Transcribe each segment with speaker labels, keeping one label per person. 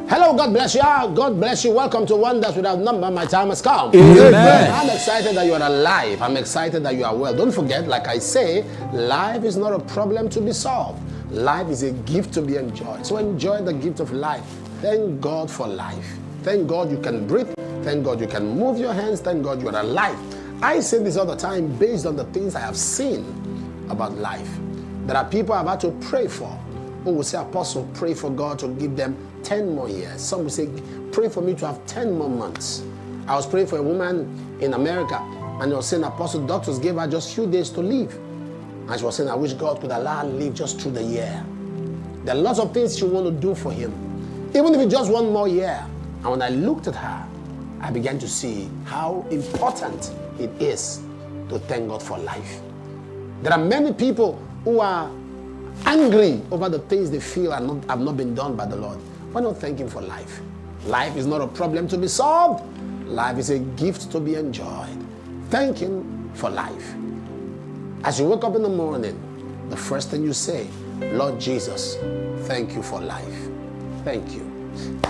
Speaker 1: Hello, God bless you. God bless you. Welcome to Wonders Without Number. My time has come.
Speaker 2: Amen.
Speaker 1: I'm excited that you are alive. I'm excited that you are well. Don't forget, like I say, life is not a problem to be solved. Life is a gift to be enjoyed. So enjoy the gift of life. Thank God for life. Thank God you can breathe. Thank God you can move your hands. Thank God you are alive. I say this all the time based on the things I have seen about life. There are people I've had to pray for who will say, Apostle, pray for God to give them 10 more years. Some will say, pray for me to have 10 more months. I was praying for a woman in America, and they were saying, Apostle, doctors gave her just a few days to live. And she was saying, I wish God could allow her to live just through the year. There are lots of things she want to do for him, even if it's just one more year. And when I looked at her, I began to see how important it is to thank God for life. There are many people who are angry over the things they feel have not been done by the Lord. Why not thank Him for life? Life is not a problem to be solved. Life is a gift to be enjoyed. Thank Him for life. As you wake up in the morning, the first thing you say, Lord Jesus, thank you for life. Thank you.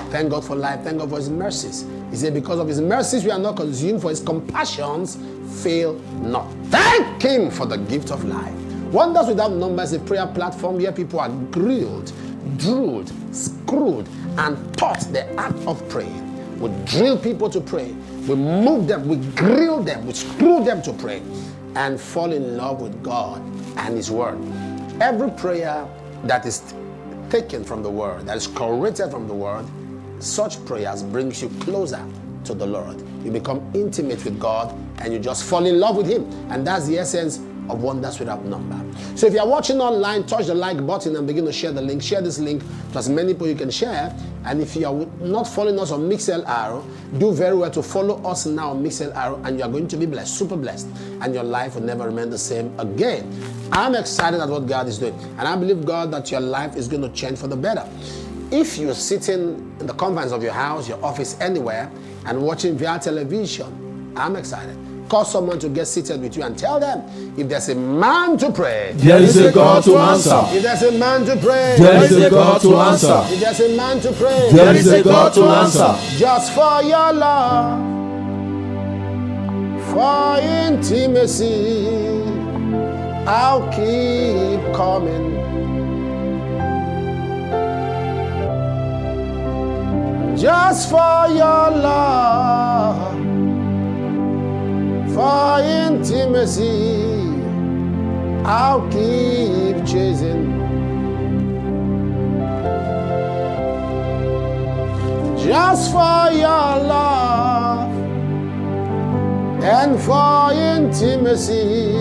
Speaker 1: Thank God for life. Thank God for His mercies. He said, because of His mercies we are not consumed, for His compassions fail not. Thank Him for the gift of life. Wonders Without Number is a prayer platform where people are grilled, drilled, screwed, and taught the act of praying. We drill people to pray. We move them, we grill them, we screw them to pray and fall in love with God and His Word. Every prayer that is taken from the Word, that is corrected from the Word, such prayers brings you closer to the Lord. You become intimate with God and you just fall in love with Him. And that's the essence of Wonders Without Number. So if you're watching online, touch the like button and begin to share the link. Share this link to as many people you can share. And if you are not following us on MixLR, do very well to follow us now on MixLR, and you are going to be blessed, super blessed, and your life will never remain the same again. I'm excited at what God is doing, and I believe, God, that your life is going to change for the better. If you're sitting in the confines of your house, your office, anywhere, and watching via television, I'm excited. Call someone to get seated with you and tell them, if there's a man to pray,
Speaker 2: there is a God to answer.
Speaker 1: If there's a man to pray,
Speaker 2: there is a God to answer.
Speaker 1: If there's a man to pray,
Speaker 2: there is a God to answer.
Speaker 1: Just for your love, for intimacy, I'll keep coming. Just for your love, for intimacy, I'll keep chasing. Just for your love and for intimacy,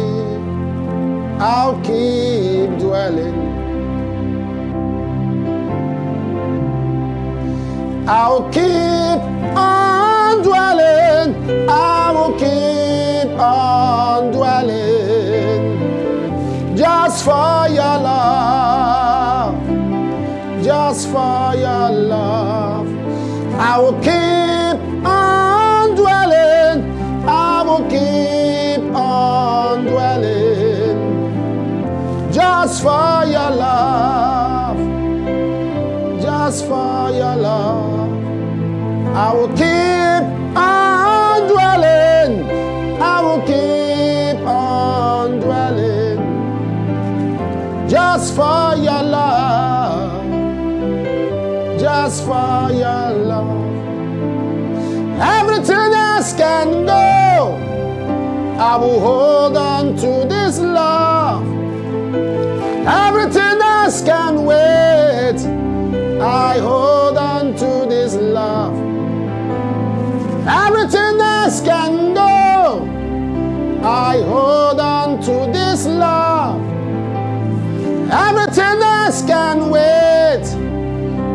Speaker 1: I'll keep dwelling. I'll keep on dwelling. I will keep on dwelling. Just for your love. Just for your love. I will keep on dwelling. I will keep on dwelling. Just for your love. Just for your love. I will keep on dwelling. I will keep on dwelling. Just for your love. Just for your love. Everything else can go. I will hold on to this love. Everything else can wait. I hold on to this love. Everything else can go. I hold on to this love. Everything else can wait.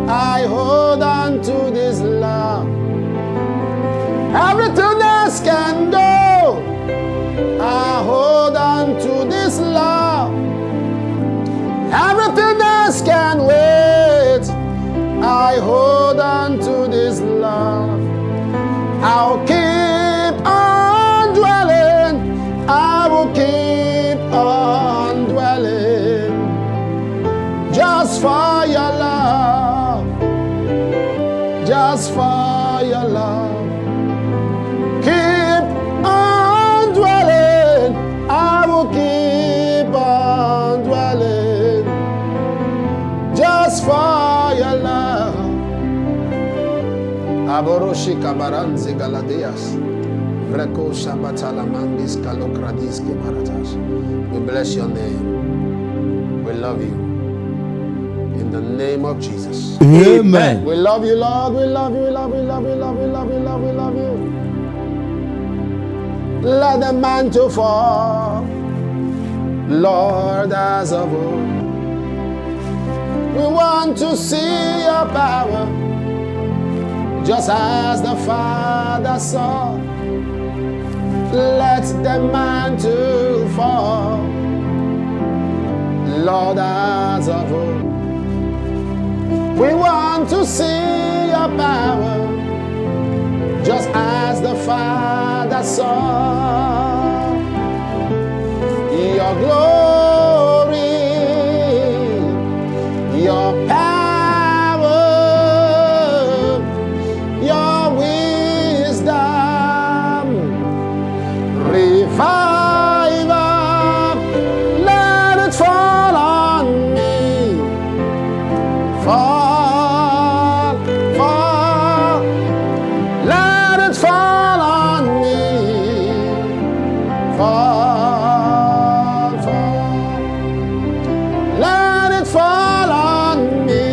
Speaker 1: I hold on to this love. Everything else can go. I hold on to this love. Everything else can just for your love. Keep on dwelling, I will keep on dwelling, just for your love. Aboroshi kabaranze galadeas, vreko shabatala mandis kalokradiski baratas. We bless your name. We love you. In the name of Jesus.
Speaker 2: Amen.
Speaker 1: We love you, Lord. We love you, we love you, love you, love you, love you, love you, love you. Let the mantle fall, Lord, as of old. We want to see your power, just as the Father saw. Let the mantle fall, Lord, as of old. We want to see your power, just as the Father saw. Your glory, your power, your wisdom, revival, let it fall on me. Fall, fall, let it fall on me. Fall, fall, let it fall on me.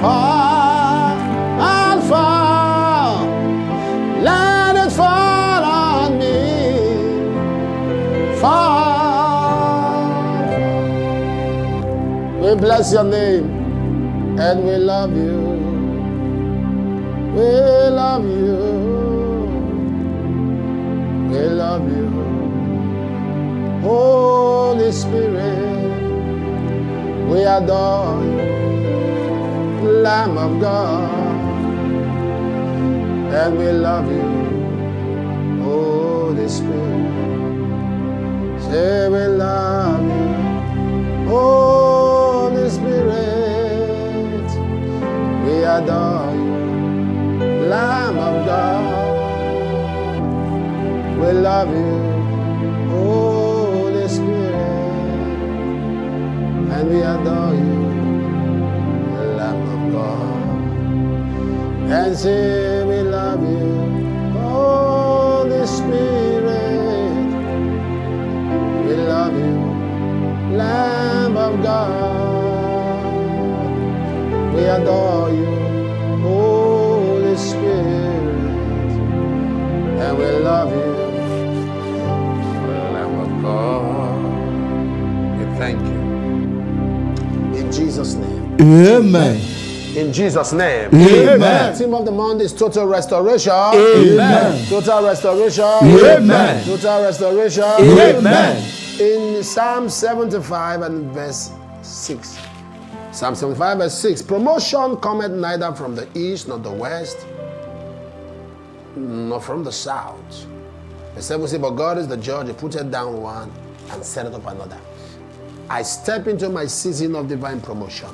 Speaker 1: Fall, fall, let it fall on me. Fall. We bless your name and we love you. We love you. We love you. Holy Spirit, we adore you. Lamb of God, and we love you. Holy Spirit, say we love you. Holy Spirit, we adore you. Lamb of God, we love you. Holy Spirit, and we adore you. Lamb of God, and say we love you. Holy Spirit, we love you. Lamb of God, we adore you. Holy Spirit, and we love you. Lamb of God, we thank you. In Jesus' name.
Speaker 2: Amen.
Speaker 1: In Jesus' name.
Speaker 2: Amen.
Speaker 1: Theme of the month is total restoration.
Speaker 2: Amen.
Speaker 1: Total restoration.
Speaker 2: Amen.
Speaker 1: Total restoration.
Speaker 2: Amen.
Speaker 1: In Psalm 75 and verse 6. Psalm 75 verse 6. Promotion cometh neither from the east nor the west, nor from the south. The 7 say, but God is the judge. He putteth down one and setteth up another. I step into my season of divine promotion.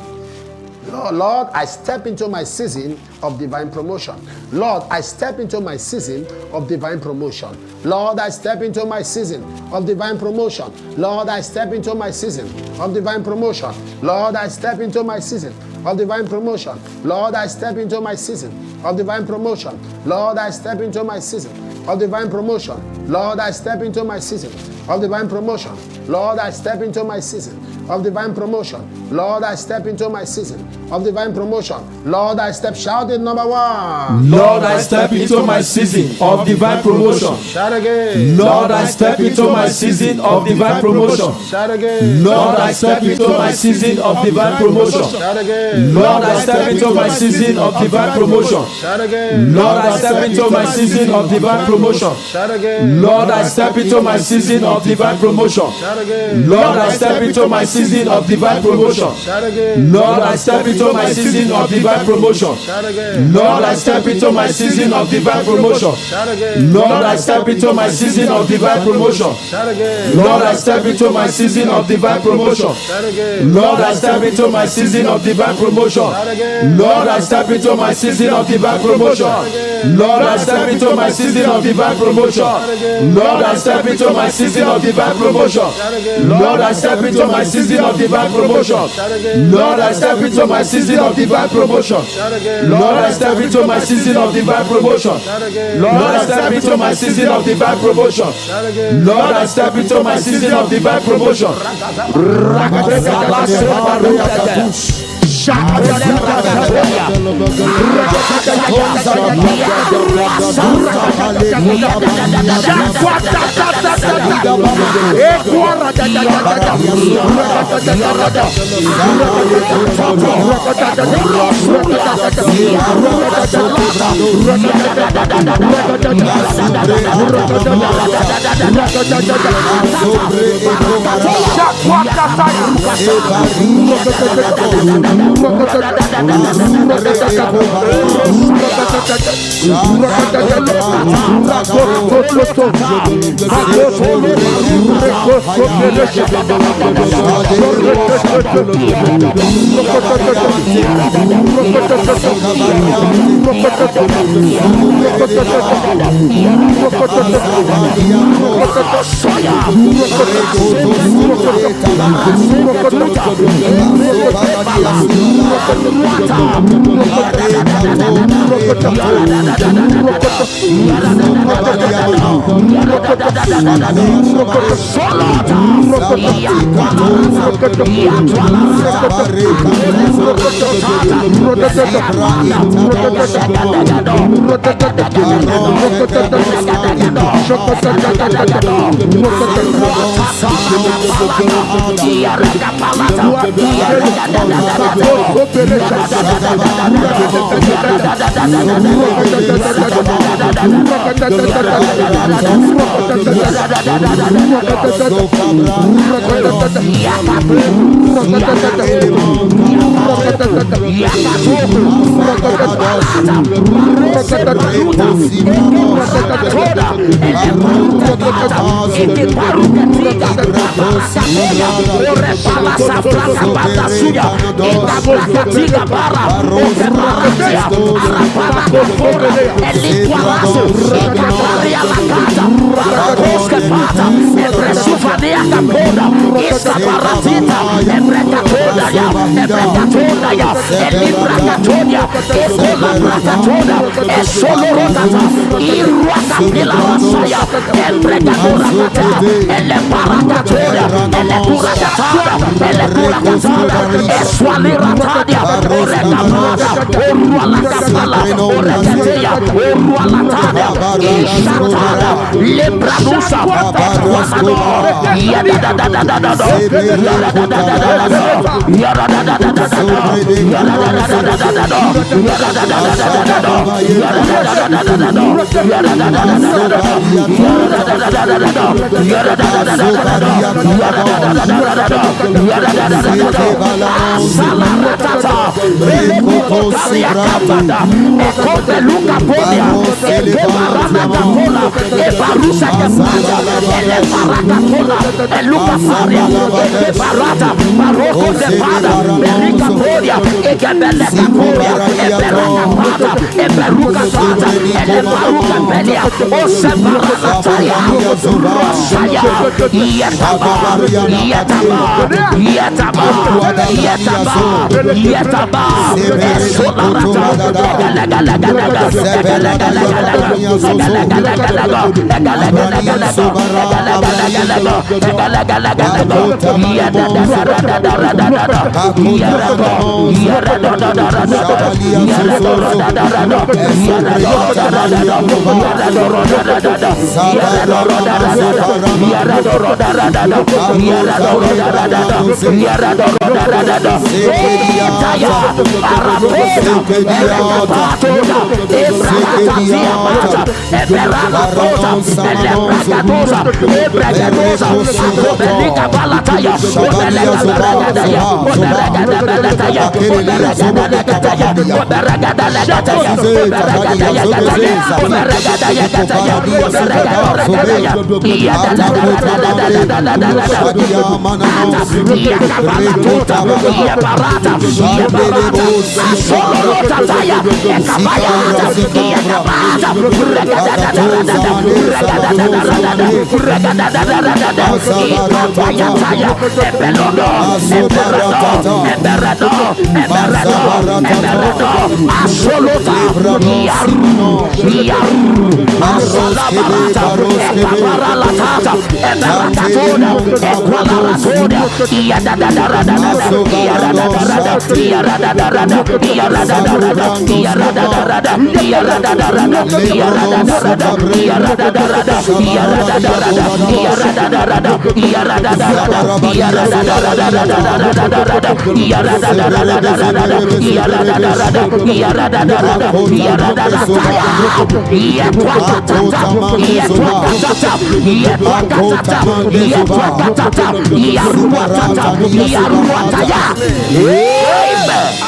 Speaker 1: Lord, I step into my season of divine promotion. Lord, I step into my season of divine promotion. Lord, I step into my season of divine promotion. Lord, I step into my season of divine promotion. Lord, I step into my season of divine promotion. Lord, I step into my season of divine promotion. Lord, I step into my season of divine promotion. Lord, I step into my season of divine promotion. Lord, I step into my season of divine promotion. Lord, I step into my season of divine promotion. Lord, I step, shout it, number one.
Speaker 2: Lord, I step into my season of divine promotion.
Speaker 1: Shout again.
Speaker 2: Lord, I step into my season of divine promotion.
Speaker 1: Shout again.
Speaker 2: Lord, I step into my season of divine promotion.
Speaker 1: Shout again.
Speaker 2: Lord, I step into my season of divine promotion.
Speaker 1: Shout again.
Speaker 2: Lord, I step into my season of divine promotion.
Speaker 1: Shout again.
Speaker 2: Lord, I step into my season of divine promotion.
Speaker 1: Shout again.
Speaker 2: Lord, I step into my season of divine promotion.
Speaker 1: Shout again.
Speaker 2: Lord, I step into my season of divine promotion.
Speaker 1: Shout again.
Speaker 2: Lord, I step into my season of divine promotion.
Speaker 1: Shout again.
Speaker 2: Lord, I step into my season of divine promotion.
Speaker 1: Shout again.
Speaker 2: Lord, I step into my season of divine promotion.
Speaker 1: Shout again.
Speaker 2: Lord, I step into my season of divine promotion.
Speaker 1: Shout again.
Speaker 2: Lord, I step into my season of divine promotion. Lord, I step into my season of divine promotion. Lord, I step into my season of divine promotion. Lord, I step into my season of divine promotion. Lord, I step into my season of divine promotion. Lord, I step into my season of divine promotion. Lord, I step into my season of divine promotion. Lord, I step into my season of divine promotion.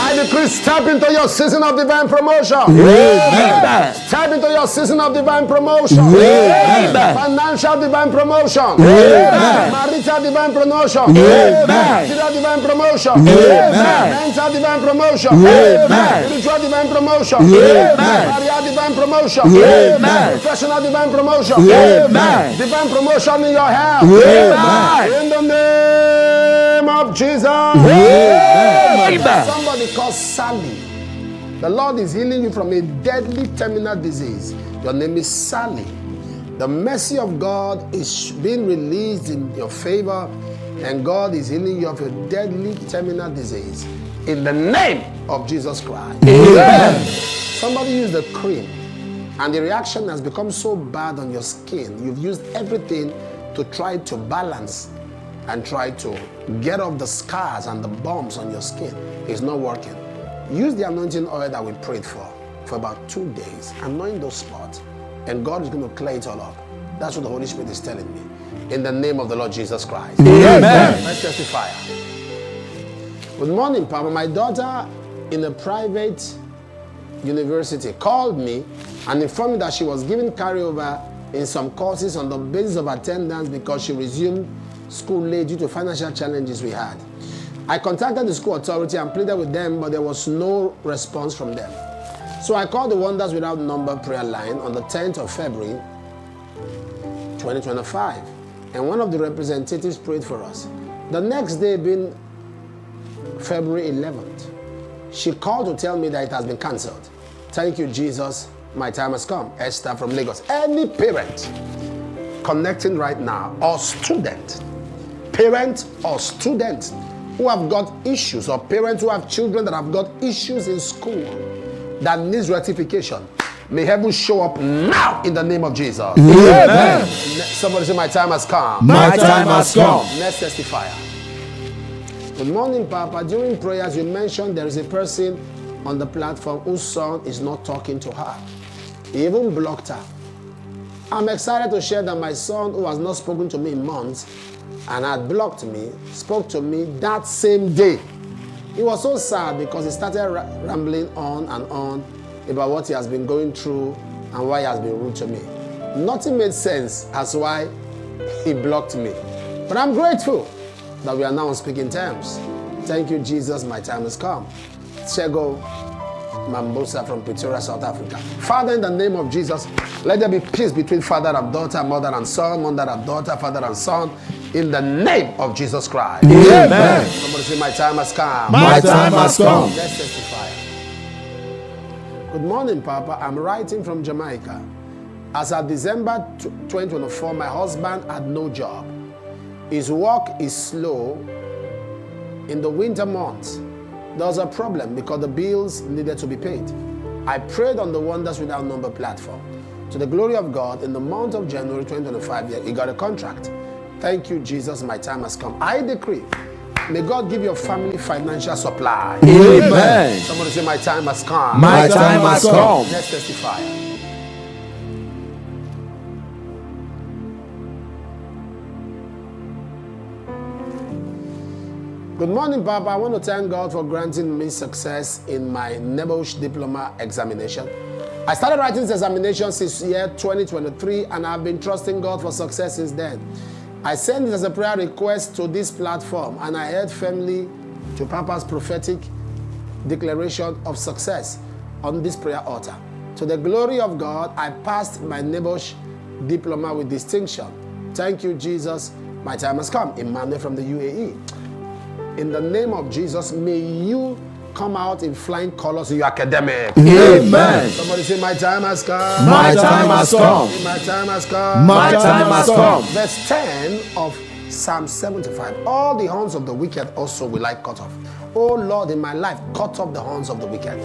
Speaker 1: I decree, step into your season of divine promotion.
Speaker 2: Amen.
Speaker 1: Step into your season of divine promotion.
Speaker 2: Amen.
Speaker 1: Financial divine promotion.
Speaker 2: Amen.
Speaker 1: Marital divine promotion.
Speaker 2: Amen.
Speaker 1: Material divine promotion.
Speaker 2: Amen.
Speaker 1: Mental divine promotion.
Speaker 2: Amen.
Speaker 1: Spiritual divine promotion.
Speaker 2: Amen.
Speaker 1: Career divine promotion.
Speaker 2: Amen.
Speaker 1: Professional divine promotion.
Speaker 2: Amen.
Speaker 1: Divine promotion in your health.
Speaker 2: Amen.
Speaker 1: In the name of Jesus.
Speaker 2: Amen.
Speaker 1: Somebody called Sally. The Lord is healing you from a deadly terminal disease. Your name is Sally. The mercy of God is being released in your favor, and God is healing you of a deadly terminal disease. In the name of Jesus Christ.
Speaker 2: Amen.
Speaker 1: Somebody used the cream, and the reaction has become so bad on your skin. You've used everything to try to balance and try to get off the scars and the bumps on your skin. It's not working. Use the anointing oil that we prayed for about 2 days. Anoint those spots, and God is going to clear it all up. That's what the Holy Spirit is telling me. In the name of the Lord Jesus Christ.
Speaker 2: Amen.
Speaker 1: Let's testify. Good morning, Papa. My daughter in a private university called me and informed me that she was given carryover in some courses on the basis of attendance because she resumed school late due to financial challenges we had. I contacted the school authority and pleaded with them, but there was no response from them. So I called the Wonders Without Number prayer line on the 10th of February 2025, and one of the representatives prayed for us. The next day, being February 11th, she called to tell me that it has been cancelled. Thank you, Jesus. My time has come. Esther from Lagos. Any parent connecting right now, or student, parent or student who have got issues, or parents who have children that have got issues in school that needs rectification, may heaven show up now in the name of Jesus.
Speaker 2: Amen.
Speaker 1: Somebody say, my time has come.
Speaker 2: My time has come.
Speaker 1: Next testifier. Good morning, Papa. During prayers, you mentioned there is a person on the platform whose son is not talking to her. He even blocked her. I'm excited to share that my son, who has not spoken to me in months and had blocked me, spoke to me that same day. He was so sad because he started rambling on and on about what he has been going through and why he has been rude to me. Nothing made sense as why he blocked me. But I'm grateful that we are now on speaking terms. Thank you, Jesus. My time has come. Chego Mambosa from Pretoria, South Africa. Father, in the name of Jesus, let there be peace between father and daughter, mother and son, mother and daughter, father and son, in the name of Jesus Christ.
Speaker 2: Amen.
Speaker 1: Somebody say, my time has come.
Speaker 2: My time has come.
Speaker 1: Let's testify. Good morning, Papa. I'm writing from Jamaica. As of December 2024, my husband had no job. His work is slow in the winter months. There was a problem because the bills needed to be paid. I prayed on the Wonders Without Number platform. To the glory of God, in the month of January 2025, he got a contract. Thank you, Jesus. My time has come. I decree May God give your family financial supply.
Speaker 2: Amen.
Speaker 1: Somebody say, my time has come.
Speaker 2: My time has come.
Speaker 1: Let's testify. Good morning, Papa. I want to thank God for granting me success in my NEBOSH diploma examination. I started writing this examination since year 2023, and I've been trusting God for success since then. I sent it as a prayer request to this platform, and I held firmly to Papa's prophetic declaration of success on this prayer altar. To the glory of God, I passed my NEBOSH diploma with distinction. Thank you, Jesus. My time has come. Emmanuel from the UAE. In the name of Jesus, may you come out in flying colors in your academic.
Speaker 2: Amen.
Speaker 1: Somebody say, my time has come.
Speaker 2: My time has come.
Speaker 1: My time has come.
Speaker 2: My time has come.
Speaker 1: Verse 10 of Psalm 75. All the horns of the wicked also will I cut off. Oh Lord, in my life, cut off the horns of the wicked.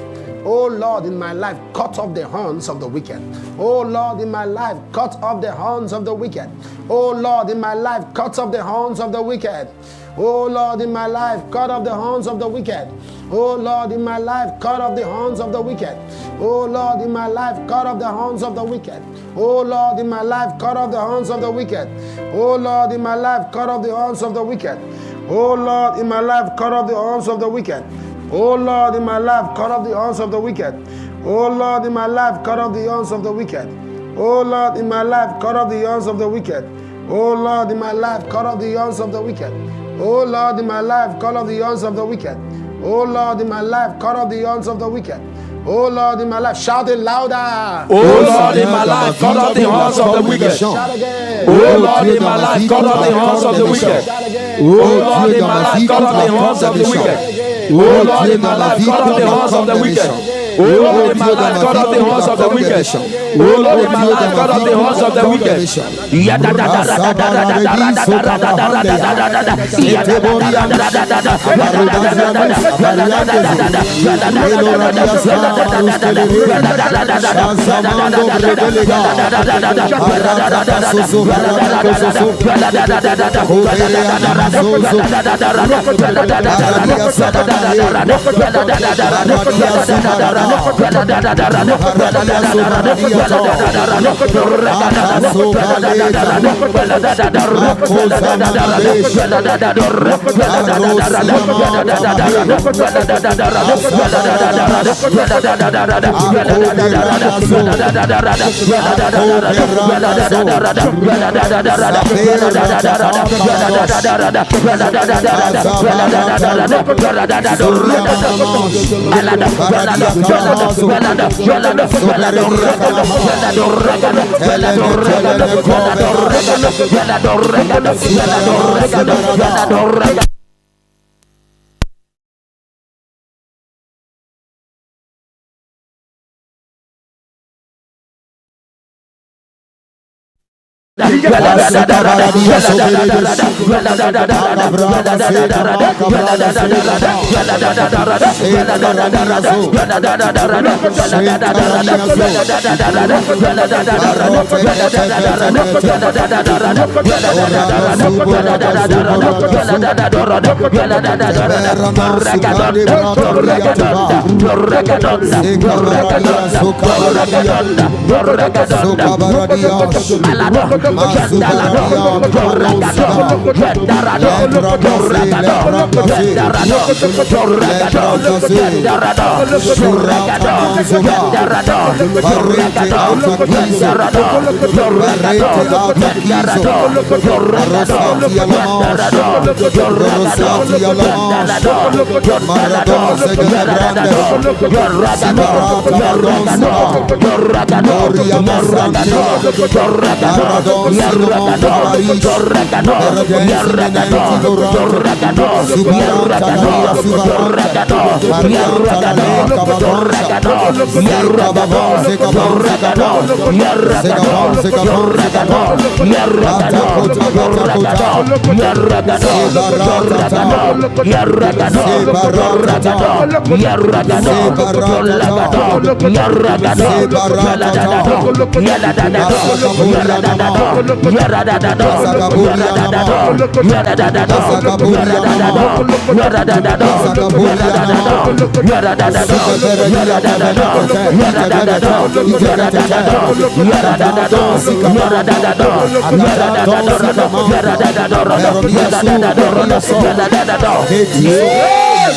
Speaker 1: Oh Lord, in my life, cut off the horns of the wicked. Oh Lord, in my life, cut off the horns of the wicked. Oh Lord, in my life, cut off the horns of the wicked. Oh Lord, in my life, cut off the horns of the wicked. Oh Lord, in my life, cut off the horns of the wicked. Oh Lord, in my life, cut off the horns of the wicked. Oh Lord, in my life, cut off the horns of the wicked. Oh Lord, in my life, cut off the horns of the wicked. Oh Lord, in my life, cut off the horns of the wicked. Oh Lord, in my life, cut off the horns of the wicked. Oh Lord, in my life, cut off the horns of the wicked. Oh Lord, in my life, cut off the horns of the wicked. Oh Lord, in my life, cut off the horns of the wicked. Oh Lord, in my life, cut off the horns of the wicked. Oh Lord, in my life, cut off the horns of the wicked. Oh Lord, in my life, shout it louder.
Speaker 2: Oh Lord, in my life, cut off the horns of the wicked.
Speaker 1: Shout again.
Speaker 2: Oh Lord, in my life, cut off the horns of the wicked.
Speaker 1: Shout again.
Speaker 2: Oh Lord, in my life, cut off the horns of the wicked. Oh Lord, in my life, cut off the horns of the wicked. Oh Lord, in my life, cut off the horns of the wicked. Oh Lord, in my life, cut off the horns of the wicked.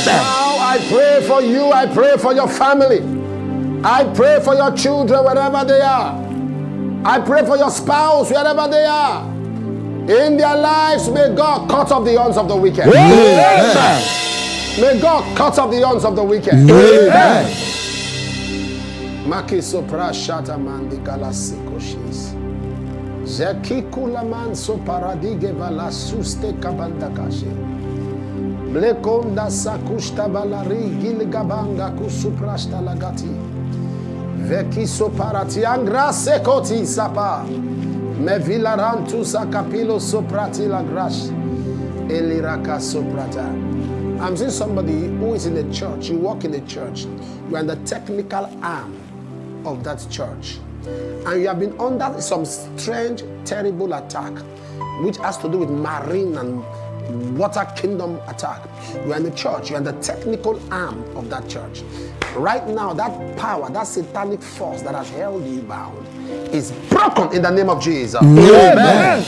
Speaker 1: Now I pray for you, I pray for your family, I pray for your children wherever they are, I pray for your spouse wherever they are. In their lives, may God cut off the horns of the wicked. Amen. May God cut off the horns of the wicked. Amen. Maki sopra shata mandi galasikoshis. Zekikula manso paradige vala suste kabandakashi. Blekonda sakushta balari gilgabanga kusuprashta lagati. Veki soparati angra sekoti sapa. Me vilarantu sakapilo soprati la grash. Eliraka soprata. I'm seeing somebody who is in the church. You work in the church. You are in the technical arm of that church. And you have been under some strange, terrible attack, which has to do with marine and water kingdom attack. You are in the church. You are in the technical arm of that church. Right now, that power, that satanic force that has held you bound is broken in the name of Jesus. Amen.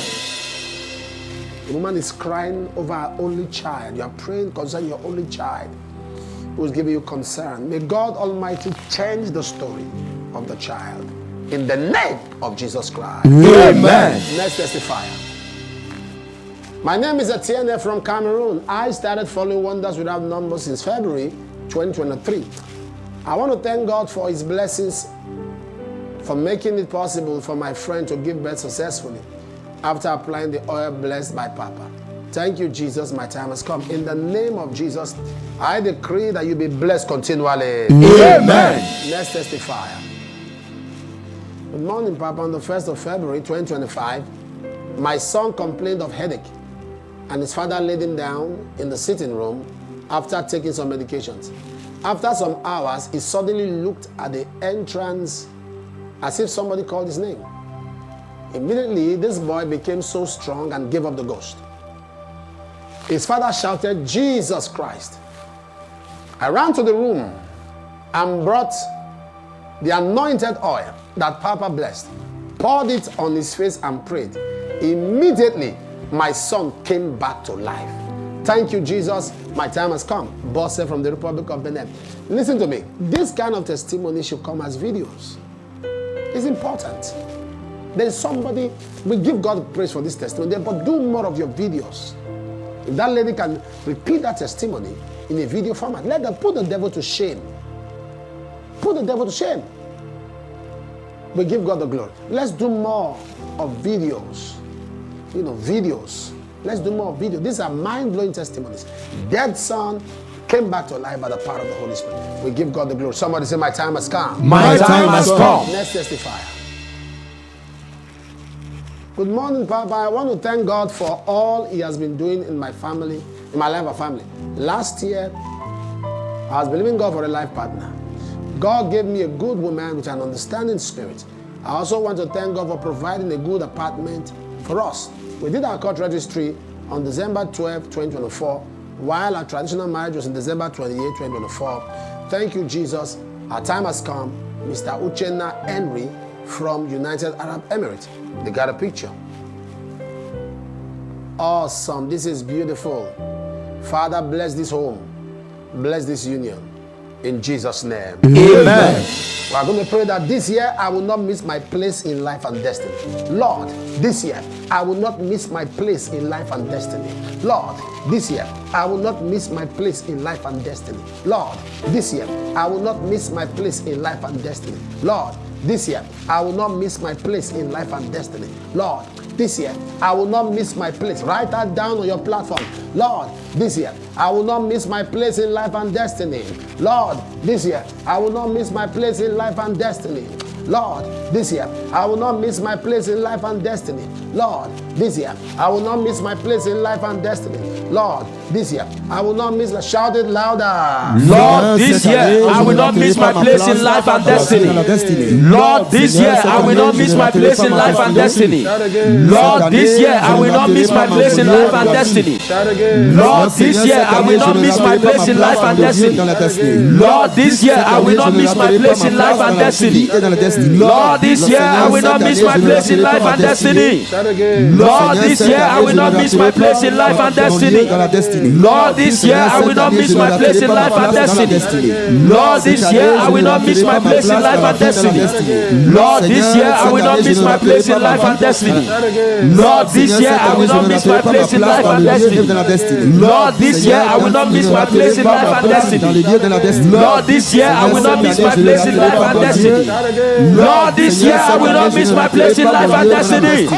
Speaker 1: The woman is crying over her only child. You are praying concerning your only child who is giving you concern. May God Almighty change the story of the child in the name of Jesus Christ.
Speaker 2: Amen.
Speaker 1: Next testifier. My name is Etienne from Cameroon. I started following Wonders Without Numbers since February 2023. I want to thank God for His blessings, for making it possible for my friend to give birth successfully after applying the oil blessed by Papa. Thank you, Jesus. My time has come. In the name of Jesus, I decree that you be blessed continually.
Speaker 2: Amen.
Speaker 1: Next testifier. Good morning, Papa. On the 1st of February 2025, my son complained of headache, and his father laid him down in the sitting room after taking some medications. After some hours, he suddenly looked at the entrance as if somebody called his name. Immediately, this boy became so strong and gave up the ghost. His father shouted, "Jesus Christ." I ran to the room and brought the anointed oil that Papa blessed, poured it on his face and prayed. Immediately, my son came back to life. Thank you, Jesus. My time has come. Bosse from the Republic of Benin. Listen to me. This kind of testimony should come as videos. It's important. There's somebody, we give God praise for this testimony, but do more of your videos. If that lady can repeat that testimony in a video format, let them put the devil to shame. Put the devil to shame. We give God the glory. Let's do more of videos. Videos. Let's do more videos. These are mind-blowing testimonies. Dead son came back to life by the power of the Holy Spirit. We give God the glory. Somebody say, my time has come.
Speaker 2: My time has come.
Speaker 1: Next testifier. Good morning, Papa. I want to thank God for all He has been doing in my family, in my life and family. Last year, I was believing God for a life partner. God gave me a good woman with an understanding spirit. I also want to thank God for providing a good apartment for us. We did our court registry on December 12, 2024, while our traditional marriage was in December 28, 2024. Thank you, Jesus. Our time has come. Mr. Uchenna Henry from United Arab Emirates. They got a picture. Awesome. This is beautiful. Father, bless this home. Bless this union. In Jesus' name.
Speaker 2: Amen.
Speaker 1: We are going to pray that this year I will not miss my place in life and destiny. Lord, this year I will not miss my place in life and destiny. Lord, this year I will not miss my place in life and destiny. Lord, this year I will not miss my place in life and destiny. Lord, this year I will not miss my place in life and destiny. Lord, this year, I will not miss my place. Write that down on your platform. Lord, this year, I will not miss my place in life and destiny. Lord, this year, I will not miss my place in life and destiny. Lord, this year, I will not miss my place in life and destiny. Lord, this year, I will not miss my place in life and destiny. Lord, this year, I will not miss. Shout it louder.
Speaker 2: Lord, this year, I will not miss my place in life and destiny. Lord, this year, I will not miss my place in life and destiny. Lord, this year, I will not miss my place in life and destiny. Lord, this year, I will not miss my place in life and destiny. Lord, this year, I will not miss my place in life and destiny. Lord, this year, I will not miss my place in life and destiny. Lord, this year, I will not miss my place in life and destiny. Lord, this year, I will not miss my place in life and destiny. Lord, this year, I will not miss my place in life and destiny. Lord, this year, I will not miss my place in life and destiny. Lord, this year, I will not miss my place in life and destiny. Lord, this year, I will not miss my place in life and destiny. Lord, this year, I will not miss my place in life and destiny. Lord, this year, I will not miss my place in life and destiny.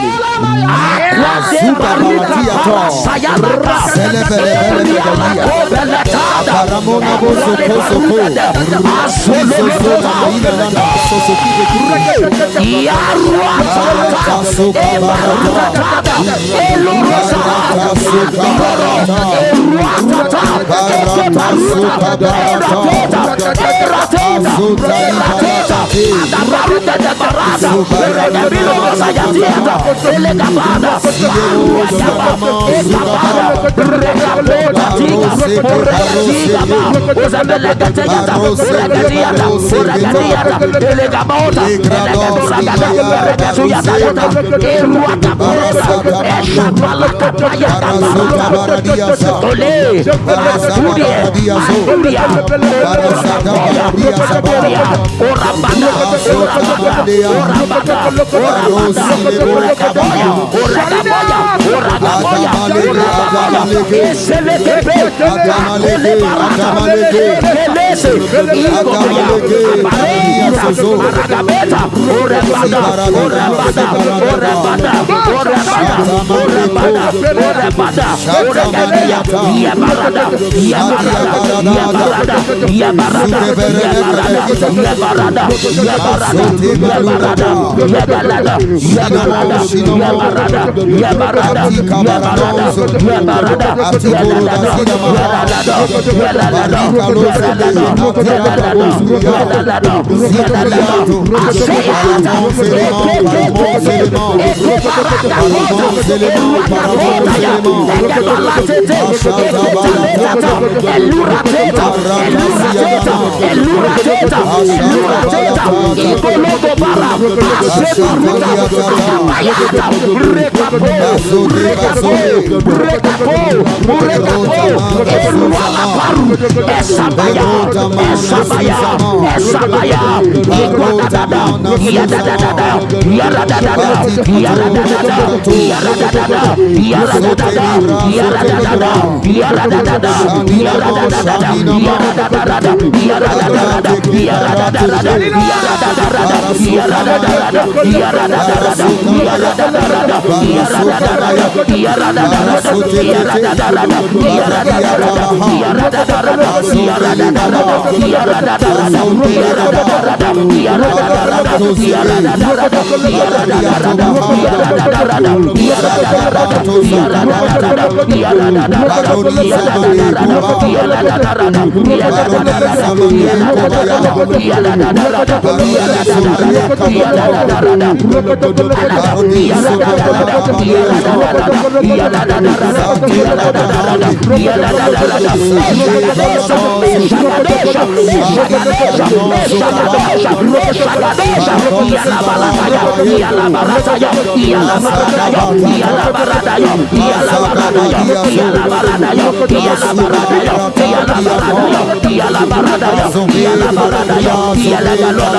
Speaker 2: Barada,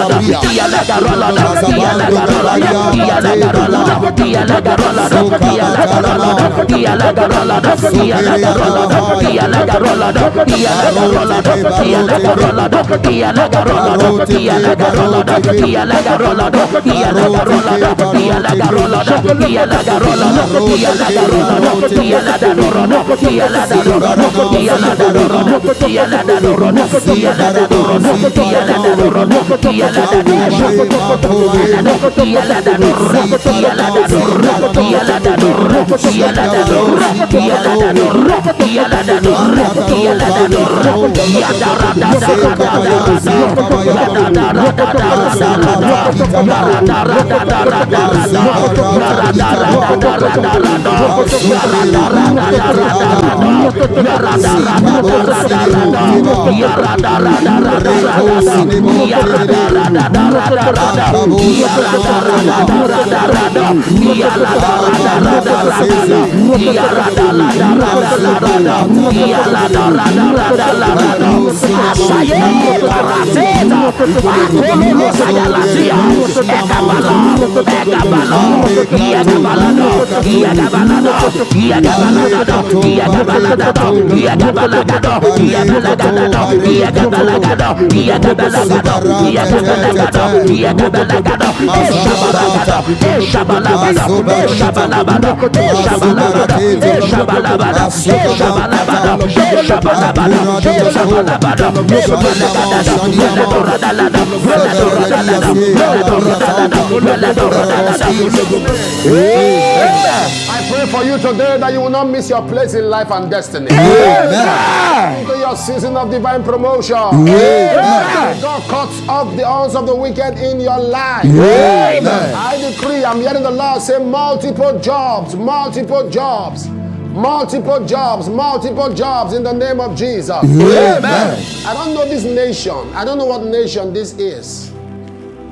Speaker 1: I pray for you today that you will not miss your place in life and destiny. Amen. Into your season of divine promotion. Amen. God cuts off the arms of the wicked in your life. Amen. I decree, I'm hearing the Lord say multiple jobs, multiple jobs. Multiple jobs, multiple jobs in the name of Jesus. Amen. I don't know this nation. I don't know what nation this is.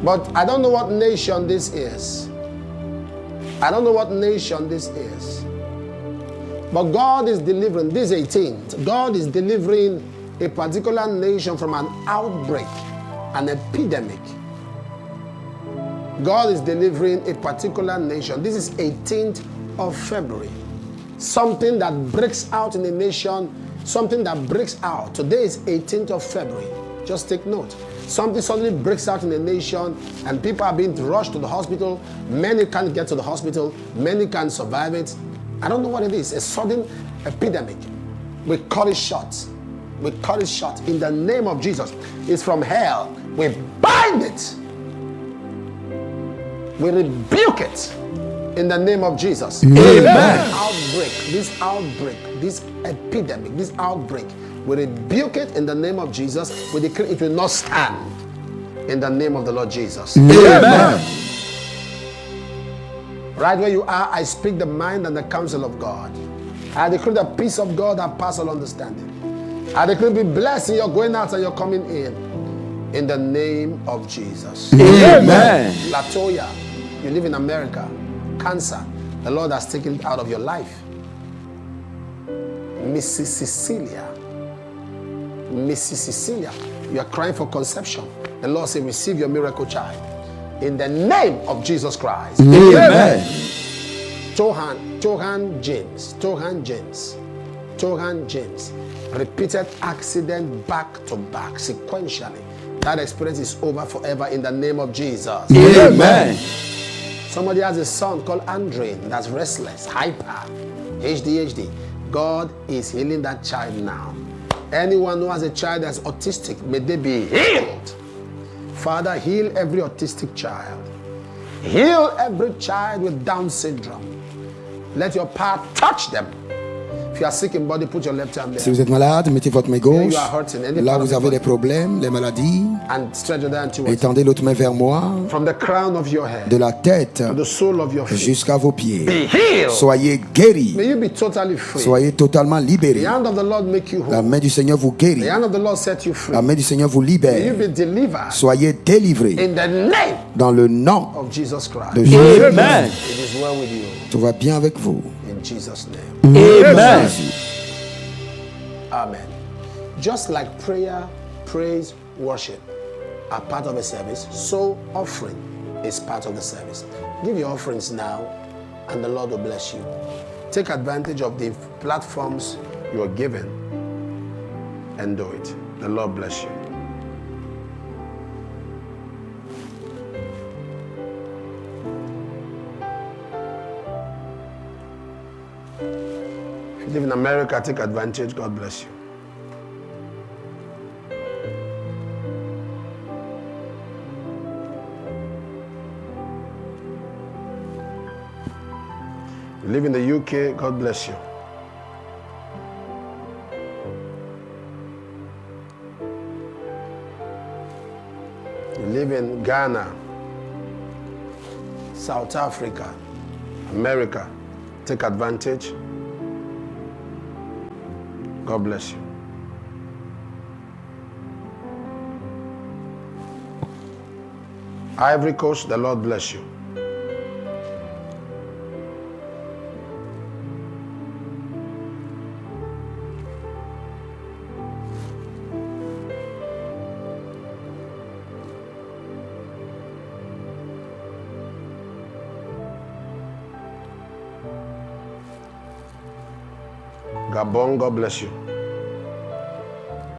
Speaker 1: But I don't know what nation this is. I don't know what nation this is. But God is delivering, this 18th, God is delivering a particular nation from an outbreak, an epidemic. God is delivering a particular nation. This is 18th of February. Something that breaks out in a nation, something that breaks out. Today is 18th of February. Just take note. Something suddenly breaks out in a nation and people are being rushed to the hospital. Many can't get to the hospital. Many can't survive it. I don't know what it is. A sudden epidemic. We cut it short. We cut it short in the name of Jesus. It's from hell. We bind it. We rebuke it in the name of Jesus. Amen. This outbreak, this epidemic, this outbreak, we rebuke it in the name of Jesus. We decree it will not stand in the name of the Lord Jesus. Amen. Right where you are, I speak the mind and the counsel of God. I decree the peace of God that passes all understanding. I decree be blessed in your going out and your coming in the name of Jesus. Amen. Latoya, you live in America. Cancer, the Lord has taken it out of your life. Mrs. Cecilia, you are crying for conception. The Lord said, receive your miracle child in the name of Jesus Christ. Amen. Tohan James, repeated accident back to back sequentially. That experience is over forever in the name of Jesus. Amen. Somebody has a son called Andre that's restless, hyper, ADHD. God is healing that child now. Anyone who has a child that's autistic, may they be healed. Father, heal every autistic child. Heal every child with Down syndrome. Let your power touch them. If you are sick in body, put your left hand there.
Speaker 2: Si vous êtes malade, mettez votre main gauche. Là, vous avez des problèmes, les maladies.
Speaker 1: And stretch your hand towards.
Speaker 2: Étendez l'autre main vers moi.
Speaker 1: From the crown of your head.
Speaker 2: De la tête
Speaker 1: to the sole of your feet.
Speaker 2: Jusqu'à vos pieds.
Speaker 1: Be healed.
Speaker 2: Soyez guéris.
Speaker 1: May you be totally free.
Speaker 2: Soyez totalement libérés.
Speaker 1: The hand of the Lord make you whole.
Speaker 2: La main du Seigneur vous guérit.
Speaker 1: The hand of the Lord set you free.
Speaker 2: La main du Seigneur vous libère.
Speaker 1: May you be delivered.
Speaker 2: Soyez délivrés.
Speaker 1: In the name
Speaker 2: dans le nom
Speaker 1: of Jesus Christ.
Speaker 2: De Jésus.
Speaker 1: Amen. It is well with you.
Speaker 2: Tout va bien avec vous.
Speaker 1: In Jesus' name.
Speaker 2: Amen.
Speaker 1: Amen. Just like prayer, praise, worship, are part of a service, so offering is part of the service. Give your offerings now, and the Lord will bless you. Take advantage of the platforms you are given and do it. The Lord bless you. If you live in America, take advantage. God bless you. You live in the UK, God bless you. You live in Ghana, South Africa, America, take advantage. God bless you. Ivory Coast, the Lord bless you. Gabon, God bless you.